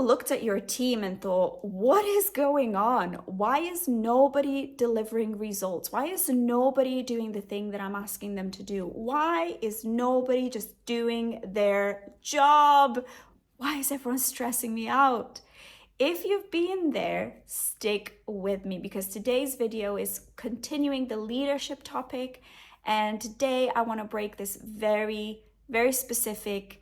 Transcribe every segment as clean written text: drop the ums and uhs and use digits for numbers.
looked at your team and thought, what is going on? Why is nobody delivering results? Why is nobody doing the thing that I'm asking them to do? Why is nobody just doing their job? Why is everyone stressing me out? If you've been there, stick with me because today's video is continuing the leadership topic. And today I want to break this very, very specific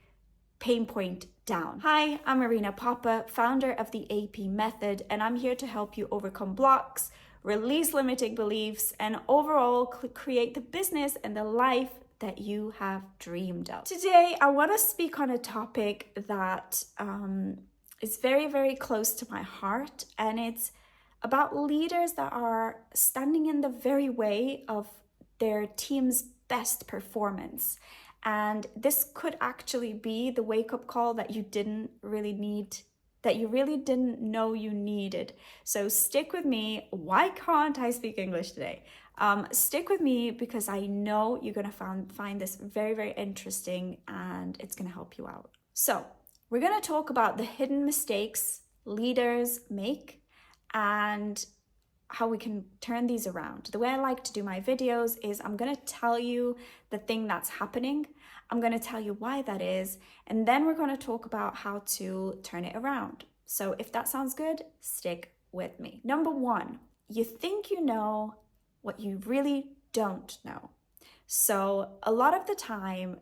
pain point down. Hi, I'm Marina Papa, founder of the AP Method, and I'm here to help you overcome blocks, release limiting beliefs, and overall create the business and the life that you have dreamed of. Today, I want to speak on a topic that is very, very close to my heart, and it's about leaders that are standing in the very way of their team's best performance. And this could actually be the wake-up call that you didn't really need, that you really didn't know you needed. So stick with me. Why can't I speak English today? Stick with me because I know you're going to find this very, very interesting and it's going to help you out. So we're going to talk about the hidden mistakes leaders make and how we can turn these around. The way I like to do my videos is I'm going to tell you the thing that's happening. I'm going to tell you why that is. And then we're going to talk about how to turn it around. So if that sounds good, stick with me. Number one, you think you know what you really don't know. So a lot of the time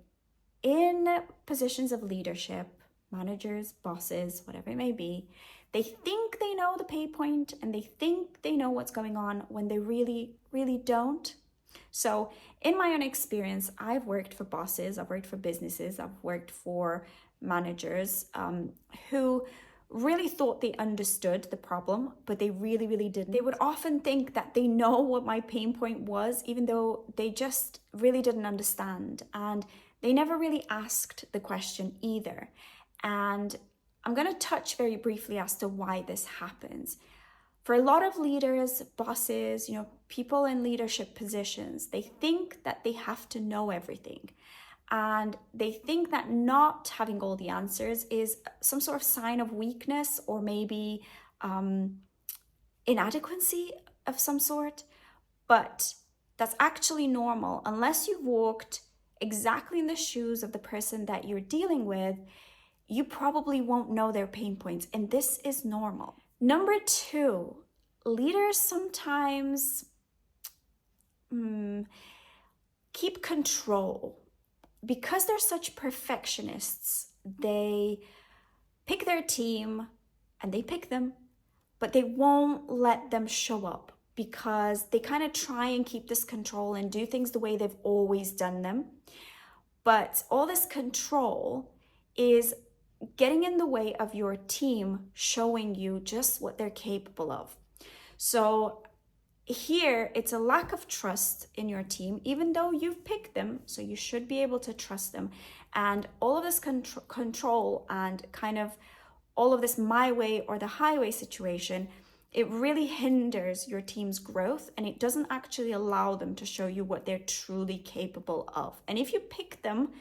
in positions of leadership, managers, bosses, whatever it may be, they think they know the pay point and they think they know what's going on when they really, really don't. So in my own experience, I've worked for bosses, I've worked for businesses, I've worked for managers who really thought they understood the problem, but they really, really didn't. They would often think that they know what my pain point was, even though they just really didn't understand. And they never really asked the question either. And I'm going to touch very briefly as to why this happens. For a lot of leaders, bosses, people in leadership positions, they think that they have to know everything. And they think that not having all the answers is some sort of sign of weakness or maybe inadequacy of some sort. But that's actually normal. Unless you've walked exactly in the shoes of the person that you're dealing with, you probably won't know their pain points, and this is normal. Number two, leaders sometimes keep control. Because they're such perfectionists, they pick their team and they pick them, but they won't let them show up because they kind of try and keep this control and do things the way they've always done them. But all this control is getting in the way of your team showing you just what they're capable of. So here, it's a lack of trust in your team, even though you've picked them, so you should be able to trust them. And all of this control and kind of all of this my way or the highway situation, it really hinders your team's growth and it doesn't actually allow them to show you what they're truly capable of. And if you pick them,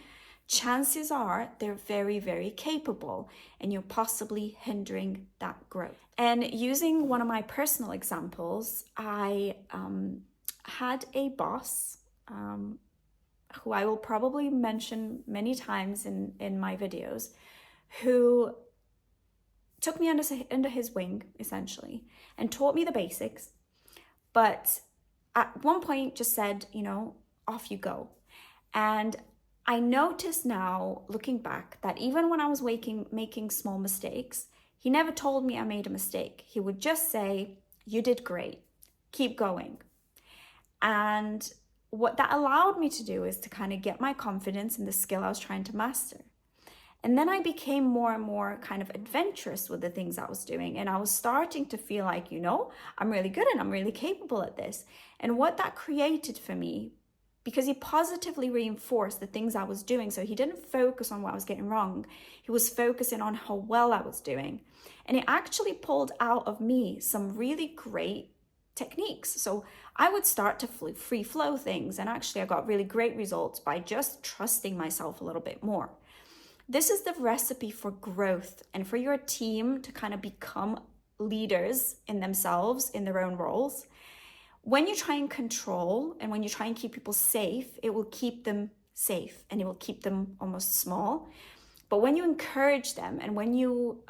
chances are they're very, very capable and you're possibly hindering that growth. And using one of my personal examples, I had a boss who I will probably mention many times in my videos, who took me under his wing, essentially, and taught me the basics. But at one point just said, off you go. And I notice now, looking back, that even when I was making small mistakes, he never told me I made a mistake. He would just say, you did great, keep going. And what that allowed me to do is to kind of get my confidence in the skill I was trying to master. And then I became more and more kind of adventurous with the things I was doing. And I was starting to feel like, I'm really good and I'm really capable at this. And what that created for me, because he positively reinforced the things I was doing. So he didn't focus on what I was getting wrong. He was focusing on how well I was doing. And it actually pulled out of me some really great techniques. So I would start to free flow things. And actually I got really great results by just trusting myself a little bit more. This is the recipe for growth and for your team to kind of become leaders in themselves, in their own roles. When you try and control and when you try and keep people safe, it will keep them safe and it will keep them almost small. But when you encourage them and when you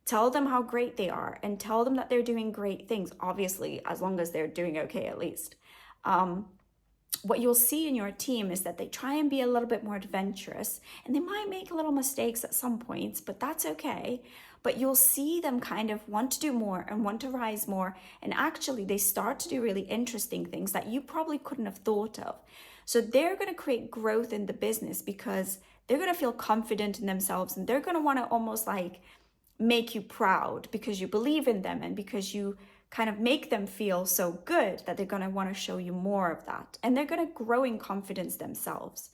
tell them how great they are and tell them that they're doing great things, obviously, as long as they're doing okay at least, what you'll see in your team is that they try and be a little bit more adventurous, and they might make little mistakes at some points, but that's okay. But you'll see them kind of want to do more and want to rise more, and actually they start to do really interesting things that you probably couldn't have thought of. So they're going to create growth in the business because they're going to feel confident in themselves, and they're going to want to almost like make you proud because you believe in them and because you kind of make them feel so good that they're going to want to show you more of that. And they're going to grow in confidence themselves.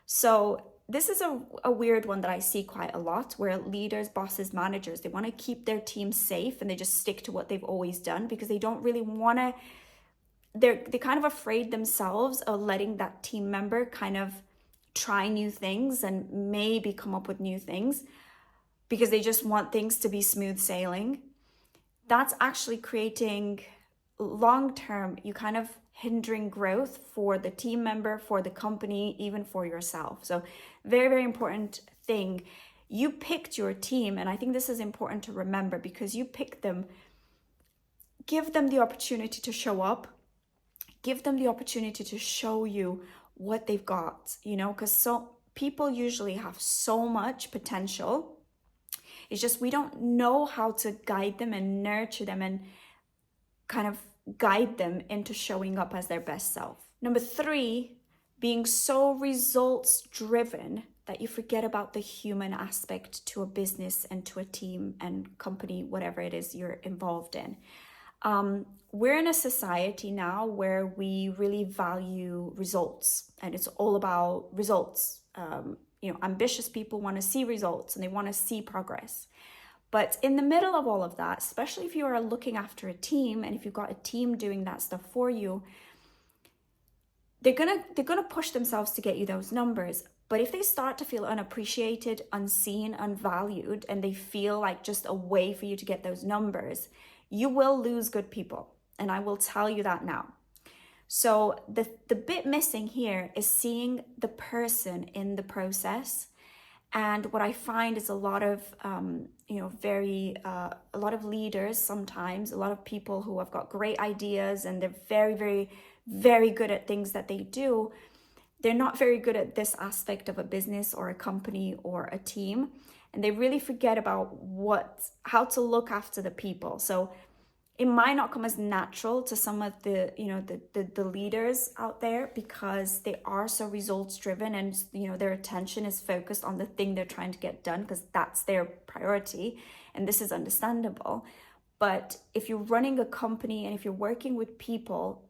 So this is a weird one that I see quite a lot, where leaders, bosses, managers, they want to keep their team safe and they just stick to what they've always done because they don't really want to, they're kind of afraid themselves of letting that team member kind of try new things and maybe come up with new things because they just want things to be smooth sailing. That's actually creating long-term, you kind of hindering growth for the team member, for the company, even for yourself. So very, very important thing. You picked your team, and I think this is important to remember because you picked them. Give them the opportunity to show up. Give them the opportunity to show you what they've got, because so people usually have so much potential. It's just we don't know how to guide them and nurture them and kind of guide them into showing up as their best self. Number 3, being so results driven that you forget about the human aspect to a business and to a team and company, whatever it is you're involved in. We're in a society now where we really value results, and it's all about results. Ambitious people want to see results and they want to see progress. But in the middle of all of that, especially if you are looking after a team and if you've got a team doing that stuff for you, they're gonna push themselves to get you those numbers. But if they start to feel unappreciated, unseen, unvalued, and they feel like just a way for you to get those numbers, you will lose good people. And I will tell you that now. So the bit missing here is seeing the person in the process. And what I find is a lot of, a lot of leaders sometimes, a lot of people who have got great ideas and they're very, very, very good at things that they do. They're not very good at this aspect of a business or a company or a team. And they really forget about how to look after the people. So it might not come as natural to some of the leaders out there because they are so results driven and their attention is focused on the thing they're trying to get done because that's their priority, and this is understandable. But if you're running a company and if you're working with people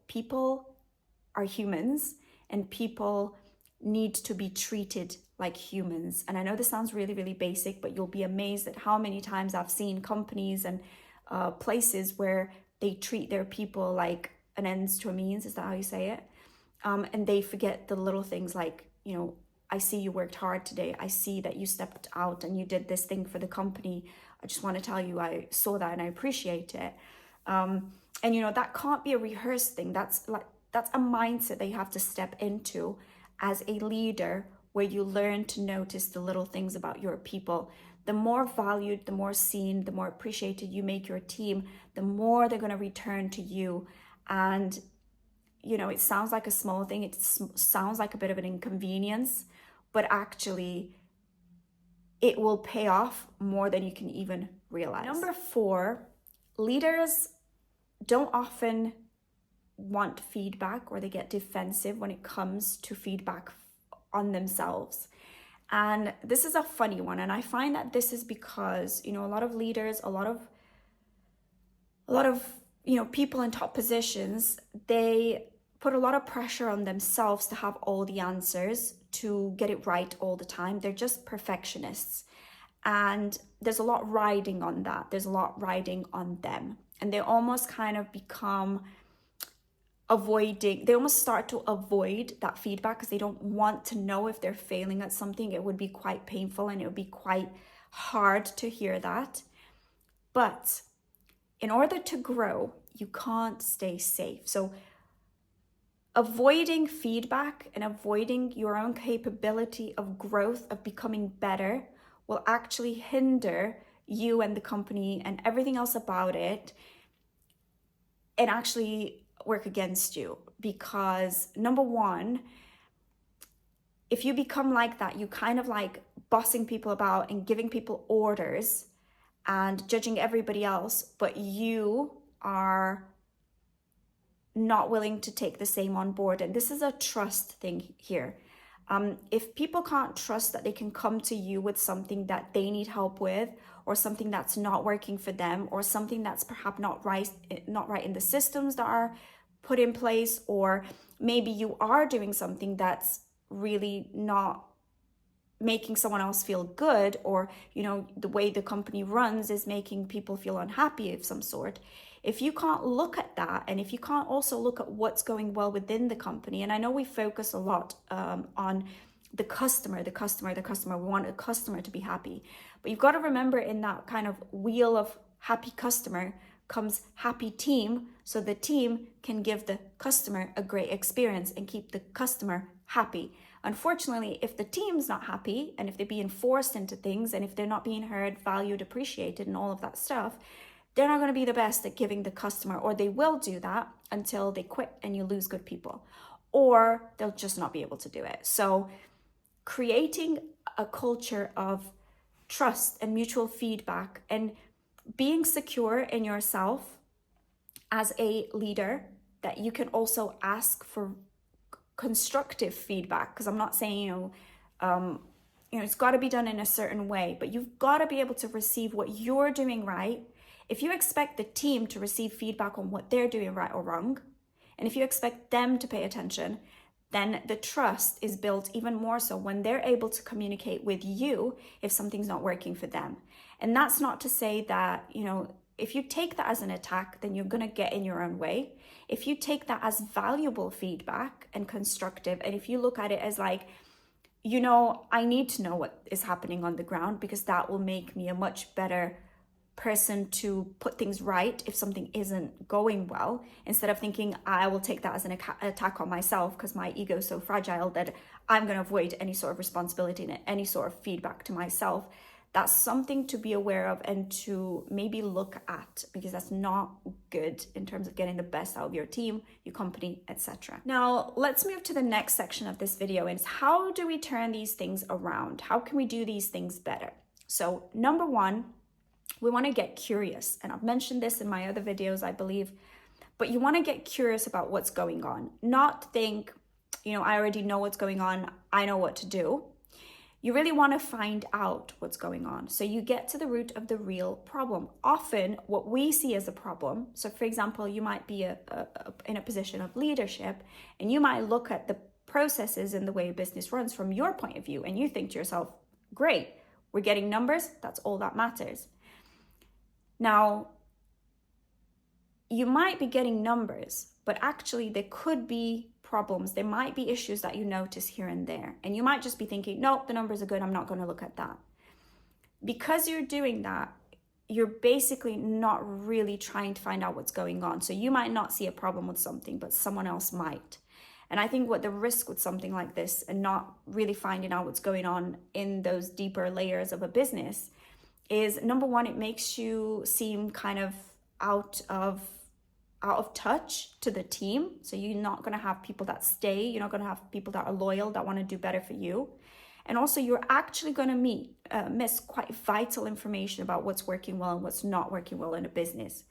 are humans, and people need to be treated like humans. And I know this sounds really, really basic, but you'll be amazed at how many times I've seen companies and places where they treat their people like an ends to a means. Is that how you say it? And they forget the little things like, I see you worked hard today. I see that you stepped out and you did this thing for the company. I just want to tell you I saw that and I appreciate it. And that can't be a rehearsed thing. That's a mindset that you have to step into as a leader, where you learn to notice the little things about your people. The more valued, the more seen, the more appreciated you make your team, the more they're going to return to you. And, it sounds like a small thing. It sounds like a bit of an inconvenience, but actually it will pay off more than you can even realize. Number 4, leaders don't often want feedback, or they get defensive when it comes to feedback on themselves. And this is a funny one, and I find that this is because a lot of leaders, a lot of people in top positions, they put a lot of pressure on themselves to have all the answers, to get it right all the time. They're just perfectionists, and there's a lot riding on that. There's a lot riding on them, and they almost kind of become they almost start to avoid that feedback because they don't want to know if they're failing at something. It would be quite painful and it would be quite hard to hear that. But in order to grow, you can't stay safe. So avoiding feedback and avoiding your own capability of growth, of becoming better, will actually hinder you and the company and everything else about it, and actually work against you. Because number one, if you become like that, you kind of like bossing people about and giving people orders and judging everybody else, but you are not willing to take the same on board. And this is a trust thing here. If people can't trust that they can come to you with something that they need help with, or something that's not working for them, or something that's perhaps not right in the systems that are put in place, or maybe you are doing something that's really not making someone else feel good, or the way the company runs is making people feel unhappy of some sort. If you can't look at that, and if you can't also look at what's going well within the company, and I know we focus a lot on the customer, we want a customer to be happy, but you've got to remember, in that kind of wheel of happy customer comes happy team, so the team can give the customer a great experience and keep the customer happy. Unfortunately, if the team's not happy, and if they're being forced into things, and if they're not being heard, valued, appreciated, and all of that stuff, they're not going to be the best at giving the customer, or they will do that until they quit and you lose good people, or they'll just not be able to do it. So creating a culture of trust and mutual feedback, and being secure in yourself as a leader, that you can also ask for constructive feedback. Because I'm not saying it's got to be done in a certain way, but you've got to be able to receive what you're doing right. If you expect the team to receive feedback on what they're doing right or wrong, and if you expect them to pay attention, then the trust is built even more so when they're able to communicate with you if something's not working for them. And that's not to say that, if you take that as an attack, then you're going to get in your own way. If you take that as valuable feedback and constructive, and if you look at it as like, I need to know what is happening on the ground, because that will make me a much better person to put things right if something isn't going well, instead of thinking I will take that as an attack on myself because my ego is so fragile that I'm going to avoid any sort of responsibility and any sort of feedback to myself. That's something to be aware of and to maybe look at, because that's not good in terms of getting the best out of your team, your company, etc. Now, let's move to the next section of this video, and it's how do we turn these things around? How can we do these things better? So number one, we want to get curious. And I've mentioned this in my other videos, I believe, but you want to get curious about what's going on. Not think, I already know what's going on, I know what to do. You really want to find out what's going on. So you get to the root of the real problem. Often what we see as a problem, so for example, you might be in a position of leadership, and you might look at the processes and the way a business runs from your point of view, and you think to yourself, great, we're getting numbers, that's all that matters. Now, you might be getting numbers, but actually there could be problems. There might be issues that you notice here and there. And you might just be thinking, nope, the numbers are good, I'm not going to look at that. Because you're doing that, you're basically not really trying to find out what's going on. So you might not see a problem with something, but someone else might. And I think what the risk with something like this, and not really finding out what's going on in those deeper layers of a business, is number one, it makes you seem kind of out of touch to the team. So you're not going to have people that stay. You're not going to have people that are loyal, that want to do better for you. And also you're actually going to miss quite vital information about what's working well and what's not working well in a business.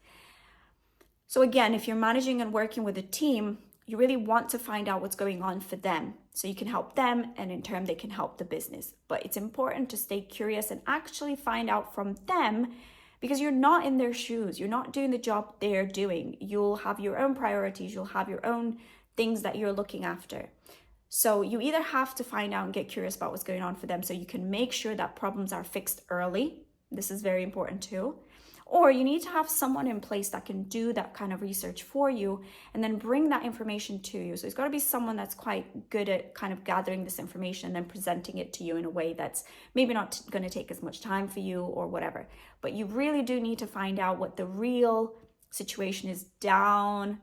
So again, if you're managing and working with a team, you really want to find out what's going on for them, so you can help them, and in turn they can help the business. But it's important to stay curious and actually find out from them, because you're not in their shoes. You're not doing the job they're doing. You'll have your own priorities. You'll have your own things that you're looking after. So you either have to find out and get curious about what's going on for them, so you can make sure that problems are fixed early. This is very important too. Or you need to have someone in place that can do that kind of research for you and then bring that information to you. So it's got to be someone that's quite good at kind of gathering this information and presenting it to you in a way that's maybe not going to take as much time for you or whatever. But you really do need to find out what the real situation is down,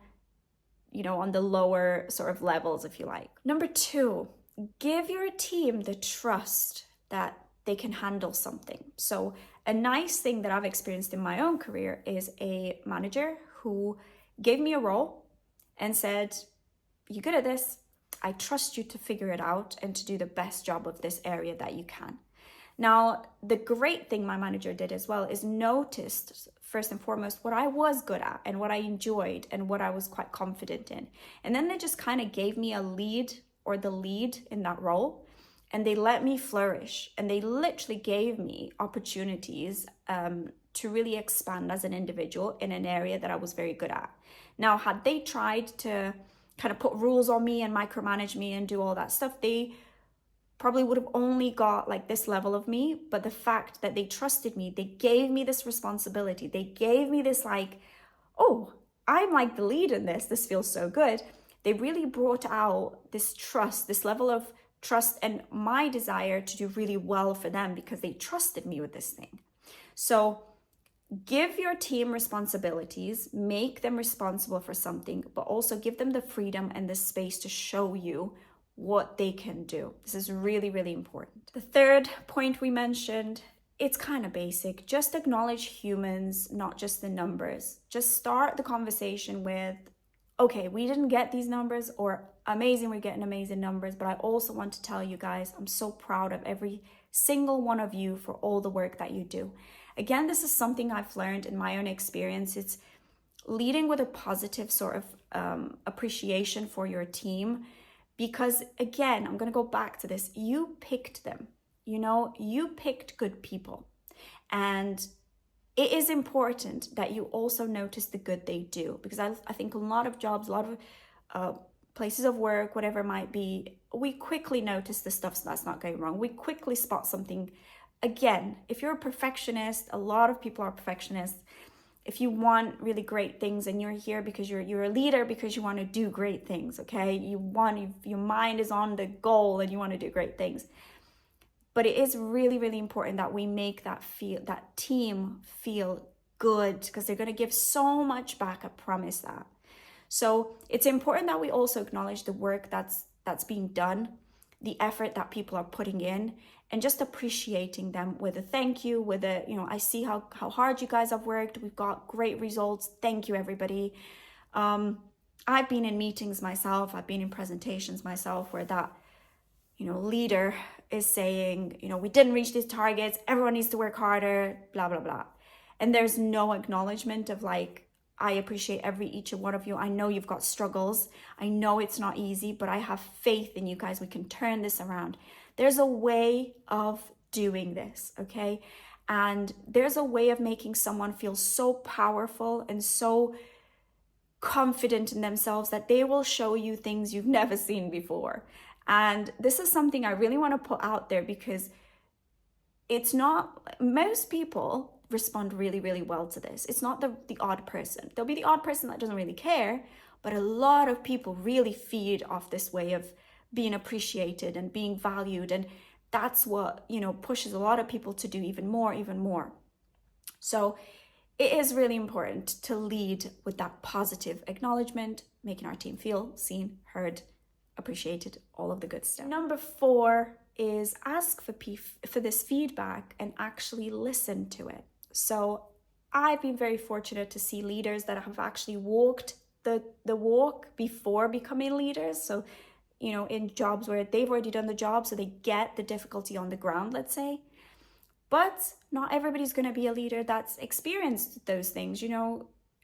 on the lower sort of levels, if you like. Number 2, give your team the trust that they can handle something. So a nice thing that I've experienced in my own career is a manager who gave me a role and said, "You're good at this. I trust you to figure it out and to do the best job of this area that you can." Now, the great thing my manager did as well is noticed, first and foremost, what I was good at and what I enjoyed and what I was quite confident in. And then they just kind of gave me a lead or the lead in that role, and they let me flourish. And they literally gave me opportunities to really expand as an individual in an area that I was very good at. Now, had they tried to kind of put rules on me and micromanage me and do all that stuff, they probably would have only got like this level of me. But the fact that they trusted me, they gave me this responsibility, they gave me this like, oh, I'm like the lead in this feels so good. They really brought out this trust, this level of trust and my desire to do really well for them because they trusted me with this thing. So give your team responsibilities, make them responsible for something, but also give them the freedom and the space to show you what they can do. This is really, really important. The third point we mentioned, it's kind of basic. Just acknowledge humans, not just the numbers. Just start the conversation with, okay, we didn't get these numbers, or amazing, we're getting amazing numbers, but I also want to tell you guys, I'm so proud of every single one of you for all the work that you do. Again, this is something I've learned in my own experience. It's leading with a positive sort of appreciation for your team. Because again, I'm going to go back to this. You picked them, you picked good people. And it is important that you also notice the good they do. Because I think a lot of jobs, a lot of places of work, whatever it might be, we quickly notice the stuff that's not going wrong. We quickly spot something. Again, if you're a perfectionist, a lot of people are perfectionists. If you want really great things and you're here because you're a leader because you want to do great things, okay? Your mind is on the goal and you want to do great things. But it is really, really important that we make that team feel good, because they're going to give so much back, I promise that. So it's important that we also acknowledge the work that's being done, the effort that people are putting in, and just appreciating them with a thank you, with a, I see how hard you guys have worked. We've got great results. Thank you, everybody. I've been in meetings myself. I've been in presentations myself where that, leader is saying, we didn't reach these targets. Everyone needs to work harder, blah, blah, blah. And there's no acknowledgement of like, I appreciate each one of you. I know you've got struggles. I know it's not easy, but I have faith in you guys. We can turn this around. There's a way of doing this, okay? And there's a way of making someone feel so powerful and so confident in themselves that they will show you things you've never seen before. And this is something I really want to put out there, because it's not, most people respond really, really well to this. It's not the odd person. There'll be the odd person that doesn't really care, but a lot of people really feed off this way of being appreciated and being valued. And that's what, pushes a lot of people to do even more. So it is really important to lead with that positive acknowledgement, making our team feel seen, heard, appreciated, all of the good stuff. Number 4 is ask for this feedback and actually listen to it. So I've been very fortunate to see leaders that have actually walked the walk before becoming leaders. So in jobs where they've already done the job, so they get the difficulty on the ground, let's say. But not everybody's going to be a leader that's experienced those things.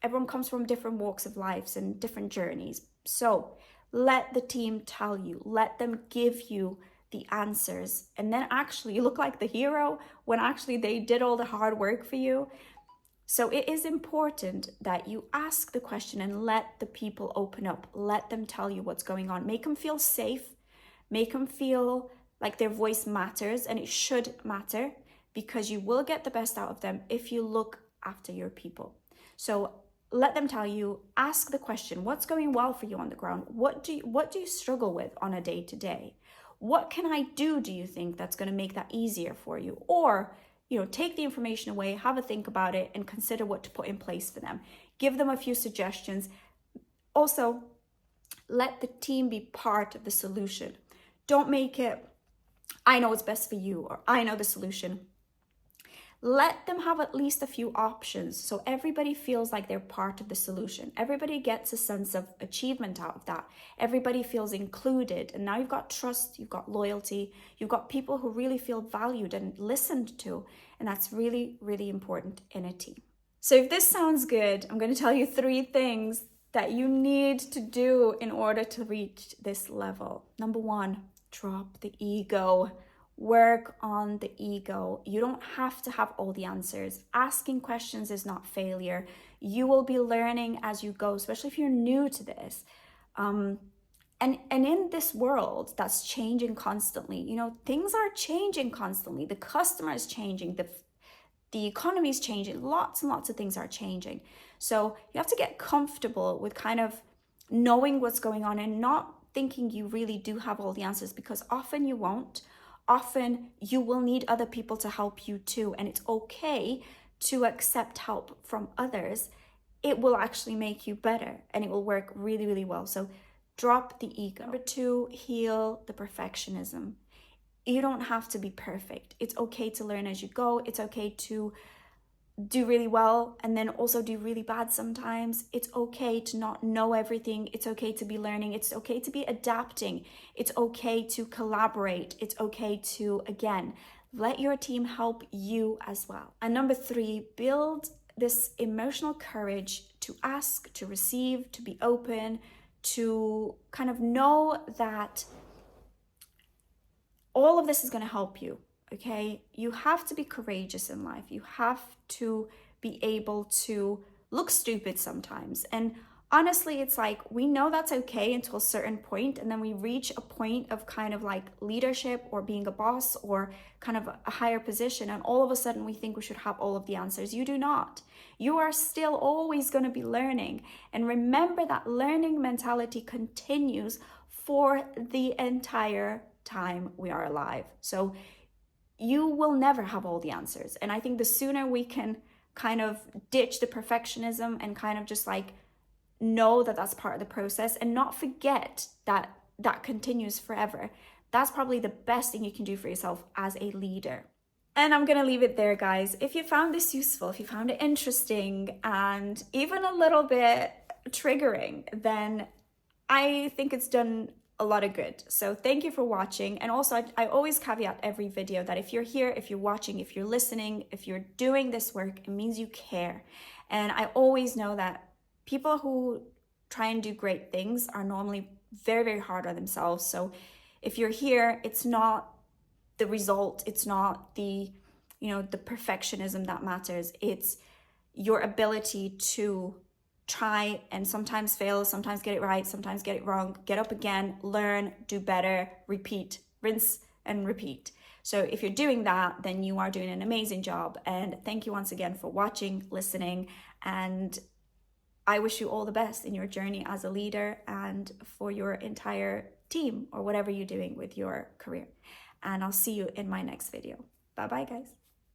Everyone comes from different walks of lives and different journeys. So let the team tell you, let them give you the answers, and then actually you look like the hero when actually they did all the hard work for you. So it is important that you ask the question and let the people open up. Let them tell you what's going on. Make them feel safe. Make them feel like their voice matters, and it should matter, because you will get the best out of them if you look after your people. So let them tell you, ask the question, what's going well for you on the ground? What do you struggle with on a day-to-day? What can I do you think, that's going to make that easier for you? Or, take the information away, have a think about it, and consider what to put in place for them. Give them a few suggestions. Also, let the team be part of the solution. Don't make it, I know what's best for you, or I know the solution. Let them have at least a few options so everybody feels like they're part of the solution. Everybody gets a sense of achievement out of that. Everybody feels included. And now you've got trust, you've got loyalty, you've got people who really feel valued and listened to. And that's really, really important in a team. So if this sounds good, I'm going to tell you 3 things that you need to do in order to reach this level. Number 1, drop the ego. Work on the ego. You don't have to have all the answers. Asking questions is not failure. You will be learning as you go, especially if you're new to this. And in this world that's changing constantly, things are changing constantly. The customer is changing. The economy is changing. Lots and lots of things are changing. So you have to get comfortable with kind of knowing what's going on and not thinking you really do have all the answers, because often you won't. Often you will need other people to help you too, and it's okay to accept help from others. It will actually make you better and it will work really, really well. So drop the ego. Number 2, heal the perfectionism. You don't have to be perfect. It's okay to learn as you go. It's okay to do really well and then also do really bad sometimes. It's okay to not know everything. It's okay to be learning. It's okay to be adapting. It's okay to collaborate. It's okay to, again, let your team help you as well. And number 3, build this emotional courage to ask, to receive, to be open, to kind of know that all of this is going to help you. Okay, you have to be courageous in life. You have to be able to look stupid sometimes. And honestly, it's like, we know that's okay until a certain point, and then we reach a point of kind of like leadership or being a boss or kind of a higher position, and all of a sudden we think we should have all of the answers. You do not. You are still always going to be learning. And remember that learning mentality continues for the entire time we are alive. So you will never have all the answers. And I think the sooner we can kind of ditch the perfectionism and kind of just like know that that's part of the process and not forget that that continues forever, that's probably the best thing you can do for yourself as a leader. And I'm going to leave it there, guys. If you found this useful, if you found it interesting and even a little bit triggering, then I think it's done a lot of good. So thank you for watching. And also I always caveat every video that if you're here, if you're watching, if you're listening, if you're doing this work, it means you care. And I always know that people who try and do great things are normally very, very hard on themselves. So if you're here, it's not the result, it's not the perfectionism that matters. It's your ability to try and sometimes fail, sometimes get it right, sometimes get it wrong, get up again, learn, do better, repeat, rinse and repeat. So if you're doing that, then you are doing an amazing job. And thank you once again for watching, listening, and I wish you all the best in your journey as a leader and for your entire team or whatever you're doing with your career. And I'll see you in my next video. Bye-bye, guys.